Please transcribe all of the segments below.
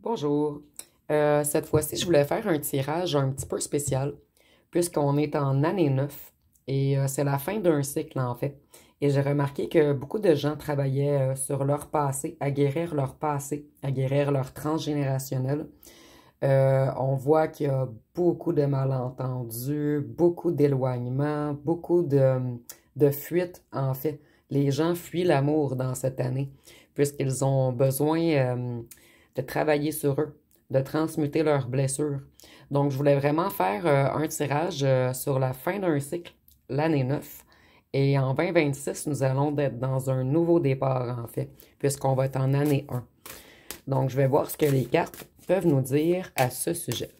Bonjour. Cette fois-ci, je voulais faire un tirage un petit peu spécial, puisqu'on est en année 9 et c'est la fin d'un cycle en fait. Et j'ai remarqué que beaucoup de gens travaillaient sur leur passé, à guérir leur transgénérationnel. On voit qu'il y a beaucoup de malentendus, beaucoup d'éloignements, de fuites en fait. Les gens fuient l'amour dans cette année, puisqu'ils ont besoin de travailler sur eux, de transmuter leurs blessures. Donc, je voulais vraiment faire un tirage sur la fin d'un cycle, l'année 9. Et en 2026, nous allons être dans un nouveau départ, en fait, puisqu'on va être en année 1. Donc, je vais voir ce que les cartes peuvent nous dire à ce sujet.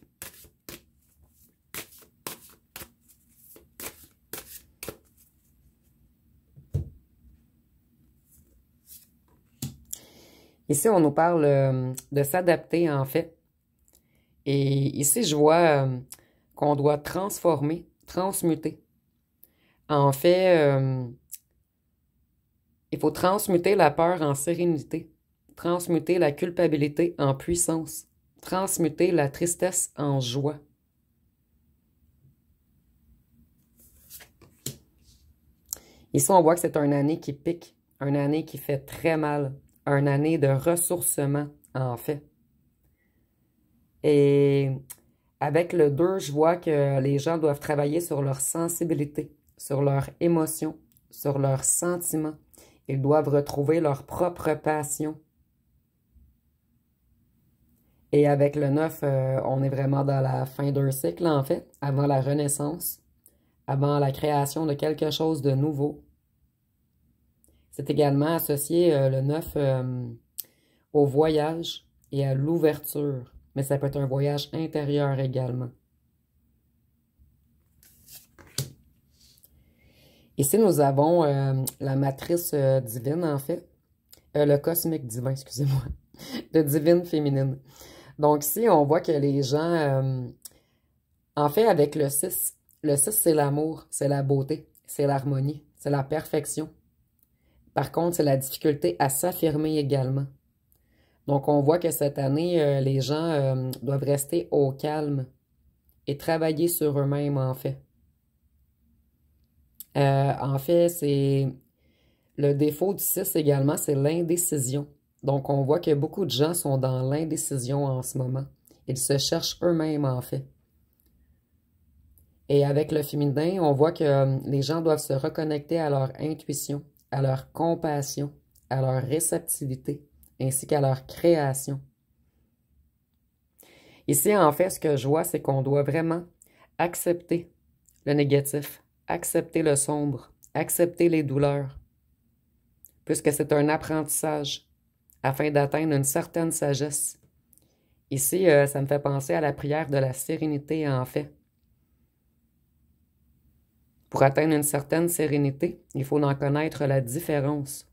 Ici, on nous parle de s'adapter, en fait. Et ici, je vois qu'on doit transformer, transmuter. En fait, il faut transmuter la peur en sérénité, transmuter la culpabilité en puissance, transmuter la tristesse en joie. Ici, on voit que c'est une année qui pique, une année qui fait très mal, une année de ressourcement, en fait. Et avec le 2, je vois que les gens doivent travailler sur leur sensibilité, sur leurs émotions, sur leurs sentiments. Ils doivent retrouver leur propre passion. Et avec le 9, on est vraiment dans la fin d'un cycle, en fait, avant la renaissance, avant la création de quelque chose de nouveau. C'est également associé, le 9, au voyage et à l'ouverture. Mais ça peut être un voyage intérieur également. Ici, nous avons la matrice divine, en fait. Le cosmique divin, excusez-moi. De divine féminine. Donc ici, on voit que les gens, en fait, avec le 6, c'est l'amour, c'est la beauté, c'est l'harmonie, c'est la perfection. Par contre, c'est la difficulté à s'affirmer également. Donc, on voit que cette année, les gens doivent rester au calme et travailler sur eux-mêmes, en fait. En fait, c'est le défaut du 6 également, c'est l'indécision. Donc, on voit que beaucoup de gens sont dans l'indécision en ce moment. Ils se cherchent eux-mêmes, en fait. Et avec le féminin, on voit que les gens doivent se reconnecter à leur intuition, à leur compassion, à leur réceptivité, ainsi qu'à leur création. Ici, en fait, ce que je vois, c'est qu'on doit vraiment accepter le négatif, accepter le sombre, accepter les douleurs, puisque c'est un apprentissage afin d'atteindre une certaine sagesse. Ici, ça me fait penser à la prière de la sérénité, en fait. Pour atteindre une certaine sérénité, il faut en connaître la différence.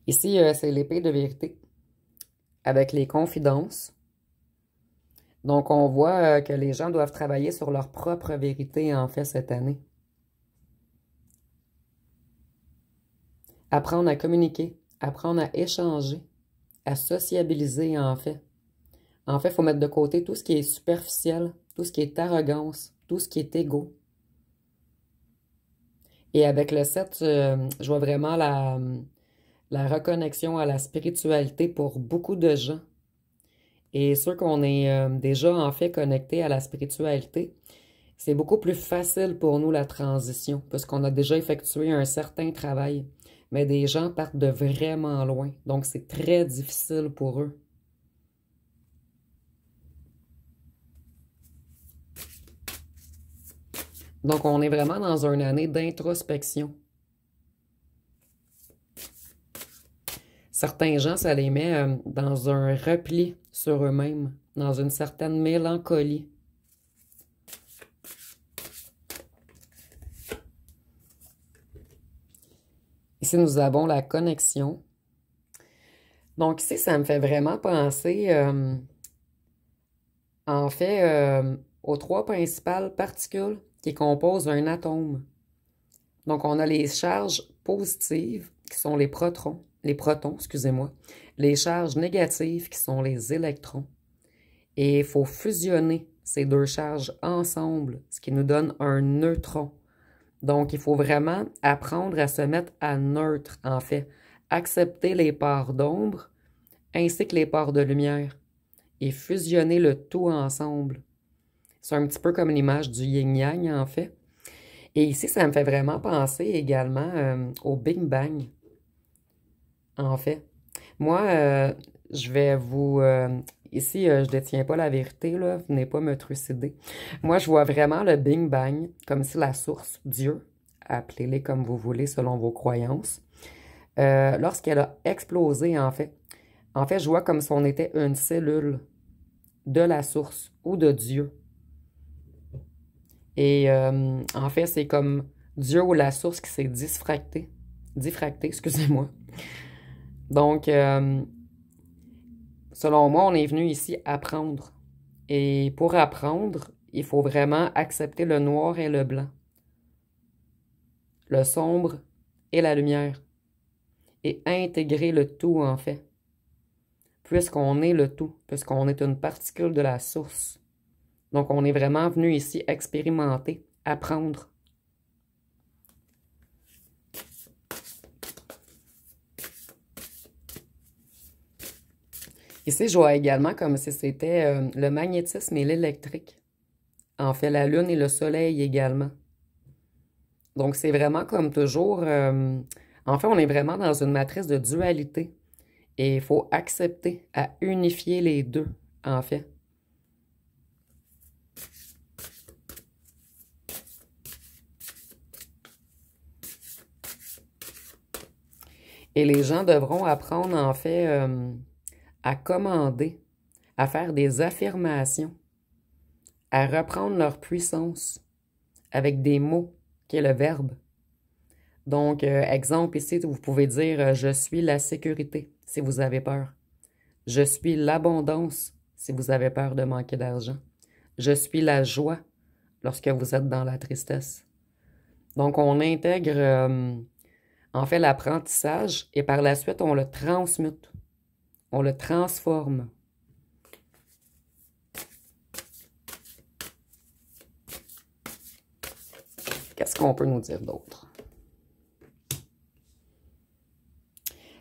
Ici, c'est l'épée de vérité avec les confidences. Donc, on voit que les gens doivent travailler sur leur propre vérité, en fait, cette année. Apprendre à communiquer, apprendre à échanger, à sociabiliser, en fait. En fait, il faut mettre de côté tout ce qui est superficiel, tout ce qui est arrogance, tout ce qui est égo. Et avec le 7, je vois vraiment la reconnexion à la spiritualité pour beaucoup de gens. Et ceux qu'on est déjà en fait connectés à la spiritualité, c'est beaucoup plus facile pour nous la transition, parce qu'on a déjà effectué un certain travail. Mais des gens partent de vraiment loin, donc c'est très difficile pour eux. Donc on est vraiment dans une année d'introspection. Certains gens, ça les met dans un repli sur eux-mêmes, dans une certaine mélancolie. Ici, nous avons la connexion. Donc ici, ça me fait vraiment penser, en fait, aux trois principales particules qui composent un atome. Donc, on a les charges positives qui sont les protons, excusez-moi, les charges négatives, qui sont les électrons. Et il faut fusionner ces deux charges ensemble, ce qui nous donne un neutron. Donc, il faut vraiment apprendre à se mettre à neutre, en fait. Accepter les parts d'ombre ainsi que les parts de lumière et fusionner le tout ensemble. C'est un petit peu comme l'image du yin-yang, en fait. Et ici, ça me fait vraiment penser également au Big Bang, en fait. Moi, je vais vous... ici, je ne détiens pas la vérité, là. Venez pas me trucider. Moi, je vois vraiment le Big Bang comme si la source, Dieu, appelez-les comme vous voulez selon vos croyances, lorsqu'elle a explosé, en fait, je vois comme si on était une cellule de la source ou de Dieu. Et en fait, c'est comme Dieu ou la source qui s'est diffracté, excusez-moi. Donc, selon moi, on est venu ici apprendre. Et pour apprendre, il faut vraiment accepter le noir et le blanc, le sombre et la lumière, et intégrer le tout, en fait, puisqu'on est le tout, puisqu'on est une particule de la source. Donc, on est vraiment venu ici expérimenter, apprendre. Ici, je vois également comme si c'était le magnétisme et l'électrique. En fait, la Lune et le Soleil également. Donc, c'est vraiment comme toujours... en fait, on est vraiment dans une matrice de dualité. Et il faut accepter à unifier les deux, en fait. Et les gens devront apprendre, en fait, à commander, à faire des affirmations, à reprendre leur puissance avec des mots, qui est le verbe. Donc, exemple ici, vous pouvez dire je suis la sécurité si vous avez peur. Je suis l'abondance si vous avez peur de manquer d'argent. Je suis la joie lorsque vous êtes dans la tristesse. Donc, on intègre en fait l'apprentissage et par la suite, on le transmute. On le transforme. Qu'est-ce qu'on peut nous dire d'autre?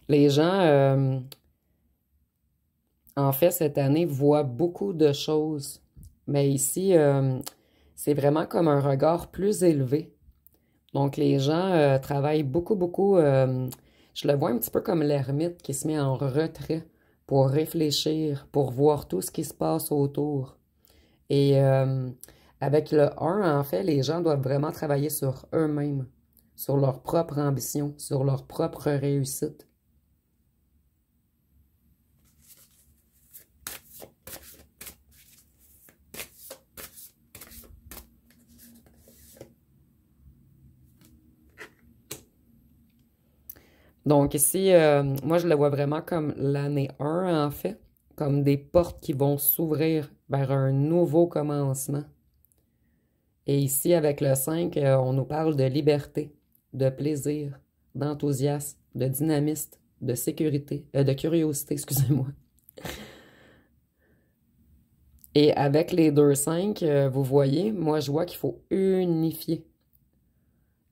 Les gens, en fait, cette année, voient beaucoup de choses. Mais ici, c'est vraiment comme un regard plus élevé. Donc, les gens travaillent beaucoup. Je le vois un petit peu comme l'ermite qui se met en retrait pour réfléchir, pour voir tout ce qui se passe autour. Et avec le 1, en fait, les gens doivent vraiment travailler sur eux-mêmes, sur leur propre ambition, sur leur propre réussite. Donc ici, moi, je le vois vraiment comme l'année 1, en fait, comme des portes qui vont s'ouvrir vers un nouveau commencement. Et ici, avec le 5, on nous parle de liberté, de plaisir, d'enthousiasme, de dynamisme, de sécurité, de curiosité, excusez-moi. Et avec les 2-5, vous voyez, moi, je vois qu'il faut unifier.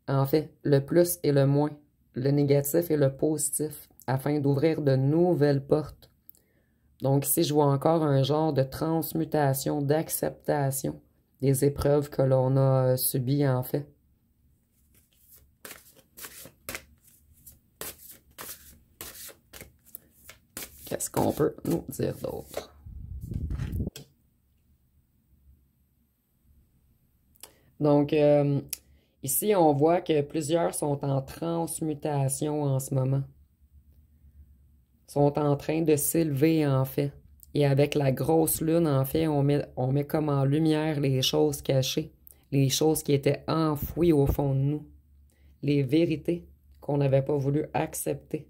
En fait, le plus et le moins, le négatif et le positif, afin d'ouvrir de nouvelles portes. Donc ici, je vois encore un genre de transmutation, d'acceptation des épreuves que l'on a subies, en fait. Qu'est-ce qu'on peut nous dire d'autre? Donc, ici, on voit que plusieurs sont en transmutation en ce moment. Sont en train de s'élever, en fait. Et avec la grosse lune, en fait, on met comme en lumière les choses cachées, les choses qui étaient enfouies au fond de nous, les vérités qu'on n'avait pas voulu accepter.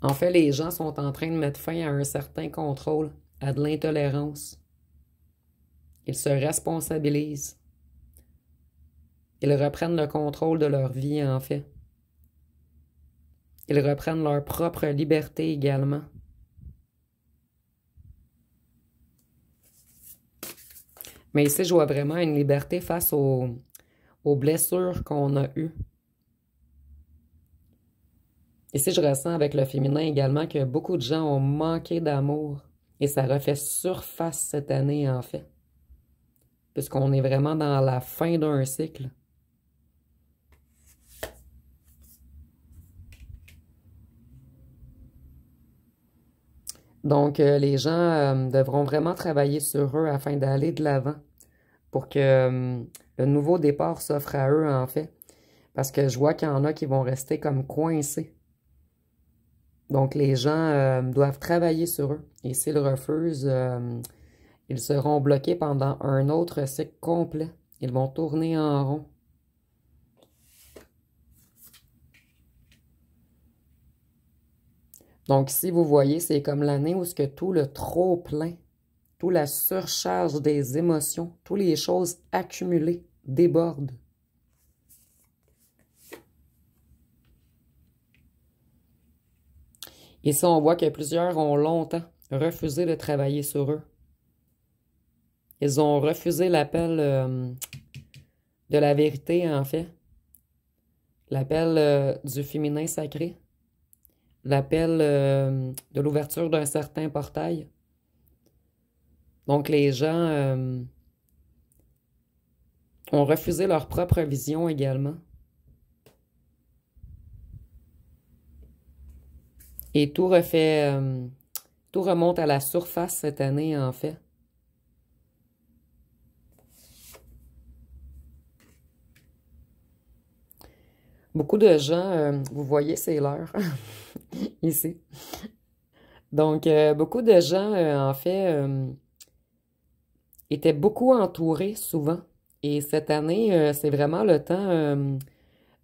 En fait, les gens sont en train de mettre fin à un certain contrôle, à de l'intolérance. Ils se responsabilisent. Ils reprennent le contrôle de leur vie, en fait. Ils reprennent leur propre liberté également. Mais ici, je vois vraiment une liberté face aux blessures qu'on a eues. Ici, je ressens avec le féminin également que beaucoup de gens ont manqué d'amour. Et ça refait surface cette année, en fait. Puisqu'on est vraiment dans la fin d'un cycle. Donc, les gens devront vraiment travailler sur eux afin d'aller de l'avant pour que le nouveau départ s'offre à eux, en fait. Parce que je vois qu'il y en a qui vont rester comme coincés. Donc, les gens doivent travailler sur eux. Et s'ils refusent, ils seront bloqués pendant un autre cycle complet. Ils vont tourner en rond. Donc, si vous voyez, c'est comme l'année où ce que tout le trop-plein, toute la surcharge des émotions, toutes les choses accumulées débordent. Et ça, on voit que plusieurs ont longtemps refusé de travailler sur eux. Ils ont refusé l'appel de la vérité, en fait. L'appel du féminin sacré. L'appel de l'ouverture d'un certain portail. Donc, les gens ont refusé leur propre vision également. Et tout tout remonte à la surface cette année, en fait. Beaucoup de gens, vous voyez, c'est l'heure, ici. Donc, beaucoup de gens, en fait, étaient beaucoup entourés souvent. Et cette année, c'est vraiment le temps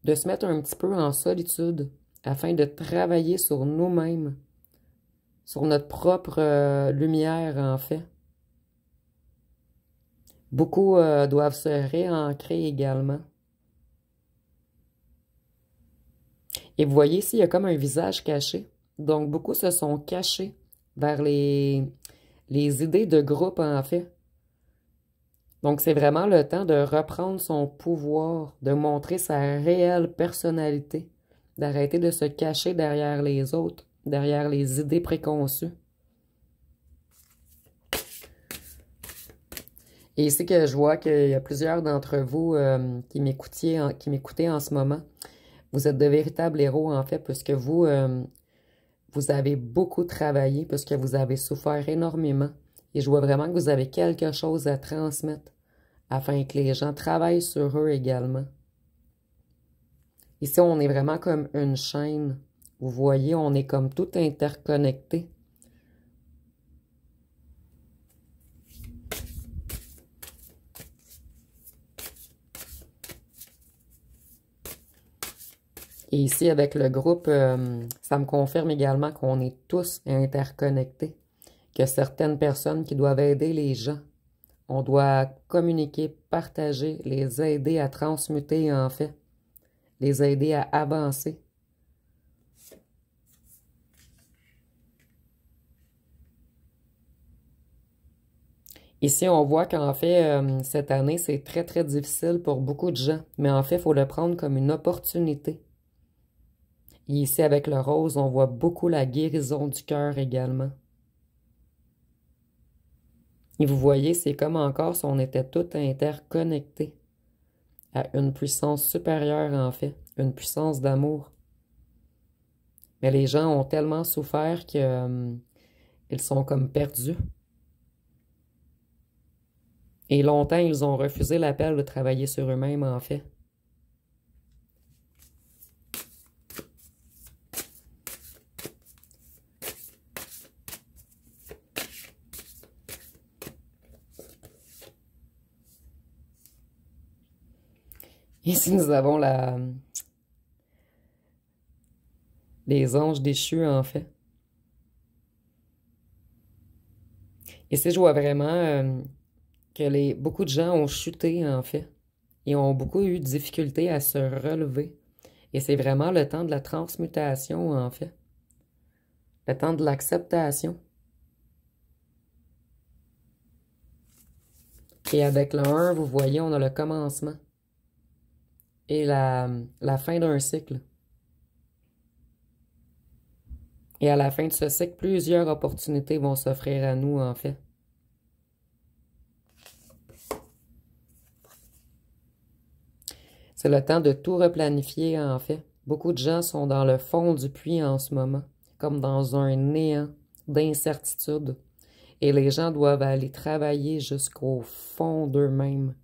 de se mettre un petit peu en solitude afin de travailler sur nous-mêmes, sur notre propre lumière, en fait. Beaucoup doivent se réancrer également. Et vous voyez ici, il y a comme un visage caché. Donc, beaucoup se sont cachés vers les idées de groupe, en fait. Donc, c'est vraiment le temps de reprendre son pouvoir, de montrer sa réelle personnalité, d'arrêter de se cacher derrière les autres, derrière les idées préconçues. Et ici que je vois qu'il y a plusieurs d'entre vous qui m'écoutez en ce moment. Vous êtes de véritables héros, en fait, puisque vous, vous avez beaucoup travaillé, puisque vous avez souffert énormément. Et je vois vraiment que vous avez quelque chose à transmettre afin que les gens travaillent sur eux également. Ici, on est vraiment comme une chaîne. Vous voyez, on est comme tout interconnecté. Et ici, avec le groupe, ça me confirme également qu'on est tous interconnectés. Que certaines personnes qui doivent aider les gens, on doit communiquer, partager, les aider à transmuter en fait, les aider à avancer. Ici, on voit qu'en fait, cette année, c'est très, très difficile pour beaucoup de gens, mais en fait, il faut le prendre comme une opportunité. Et ici, avec le rose, on voit beaucoup la guérison du cœur également. Et vous voyez, c'est comme encore si on était tous interconnectés à une puissance supérieure, en fait, une puissance d'amour. Mais les gens ont tellement souffert que ils sont comme perdus. Et longtemps, ils ont refusé l'appel de travailler sur eux-mêmes, en fait. Ici, nous avons les anges déchus, en fait. Ici, je vois vraiment que beaucoup de gens ont chuté, en fait, et ont beaucoup eu de difficultés à se relever. Et c'est vraiment le temps de la transmutation, en fait. Le temps de l'acceptation. Et avec le 1, vous voyez, on a le commencement et la fin d'un cycle. Et à la fin de ce cycle, plusieurs opportunités vont s'offrir à nous, en fait. C'est le temps de tout replanifier, en fait. Beaucoup de gens sont dans le fond du puits en ce moment, comme dans un néant d'incertitude. Et les gens doivent aller travailler jusqu'au fond d'eux-mêmes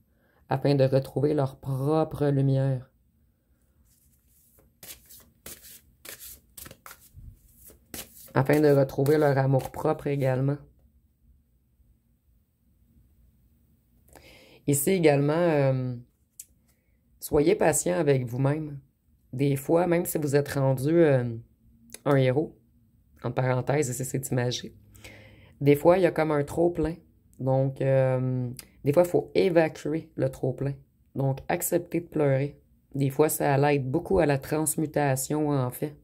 afin de retrouver leur propre lumière. Afin de retrouver leur amour-propre également. Ici également, soyez patient avec vous-même. Des fois, même si vous êtes rendu un héros, en parenthèse, c'est imagé, des fois, il y a comme un trop-plein. Donc, des fois, il faut évacuer le trop-plein. Donc, accepter de pleurer. Des fois, ça aide beaucoup à la transmutation, en fait.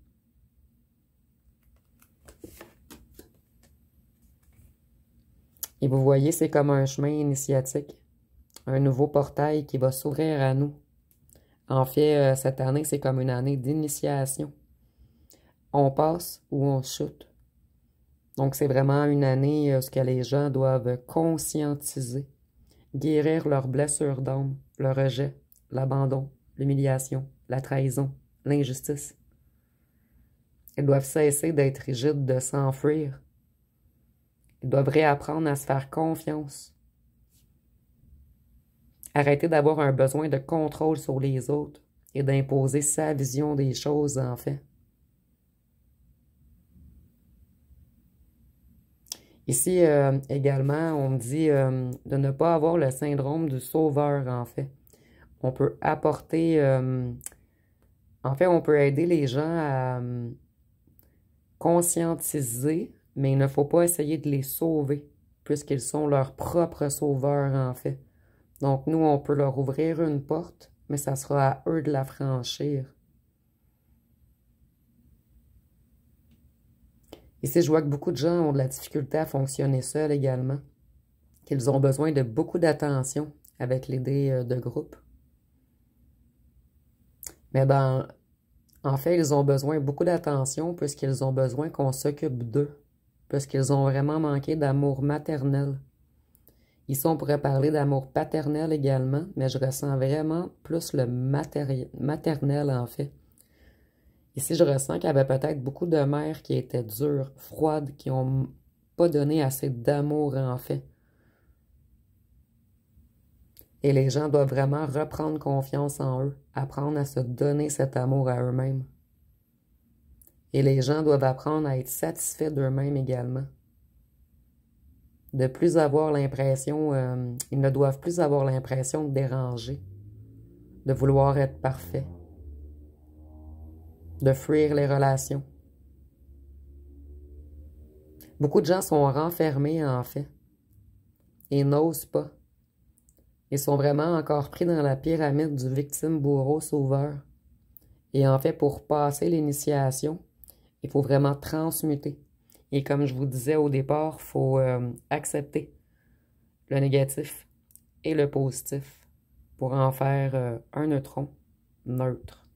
Et vous voyez, c'est comme un chemin initiatique. Un nouveau portail qui va s'ouvrir à nous. En fait, cette année, c'est comme une année d'initiation. On passe ou on chute. Donc, c'est vraiment une année où ce que les gens doivent conscientiser, guérir leurs blessures d'âme, le rejet, l'abandon, l'humiliation, la trahison, l'injustice. Ils doivent cesser d'être rigides, de s'enfuir. Ils doivent réapprendre à se faire confiance. Arrêter d'avoir un besoin de contrôle sur les autres et d'imposer sa vision des choses, en fait. Ici, également, on me dit de ne pas avoir le syndrome du sauveur, en fait. On peut apporter... en fait, on peut aider les gens à conscientiser, mais il ne faut pas essayer de les sauver, puisqu'ils sont leurs propres sauveurs, en fait. Donc, nous, on peut leur ouvrir une porte, mais ça sera à eux de la franchir. Ici, je vois que beaucoup de gens ont de la difficulté à fonctionner seuls également, qu'ils ont besoin de beaucoup d'attention avec l'idée de groupe. Mais en fait, ils ont besoin beaucoup d'attention puisqu'ils ont besoin qu'on s'occupe d'eux, puisqu'ils ont vraiment manqué d'amour maternel. Ici, on pourrait parler d'amour paternel également, mais je ressens vraiment plus le maternel, en fait. Ici, je ressens qu'il y avait peut-être beaucoup de mères qui étaient dures, froides, qui n'ont pas donné assez d'amour, en fait. Et les gens doivent vraiment reprendre confiance en eux, apprendre à se donner cet amour à eux-mêmes. Et les gens doivent apprendre à être satisfaits d'eux-mêmes également. De plus avoir l'impression, ils ne doivent plus avoir l'impression de déranger, de vouloir être parfait, de fuir les relations. Beaucoup de gens sont renfermés, en fait, et n'osent pas. Ils sont vraiment encore pris dans la pyramide du victime-bourreau-sauveur. Et en fait, pour passer l'initiation, il faut vraiment transmuter. Et comme je vous disais au départ, il faut accepter le négatif et le positif pour en faire un neutron neutre.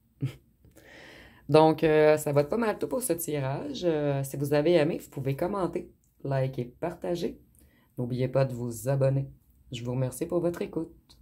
Donc, ça va être pas mal tout pour ce tirage. Si vous avez aimé, vous pouvez commenter, liker, partager. N'oubliez pas de vous abonner. Je vous remercie pour votre écoute.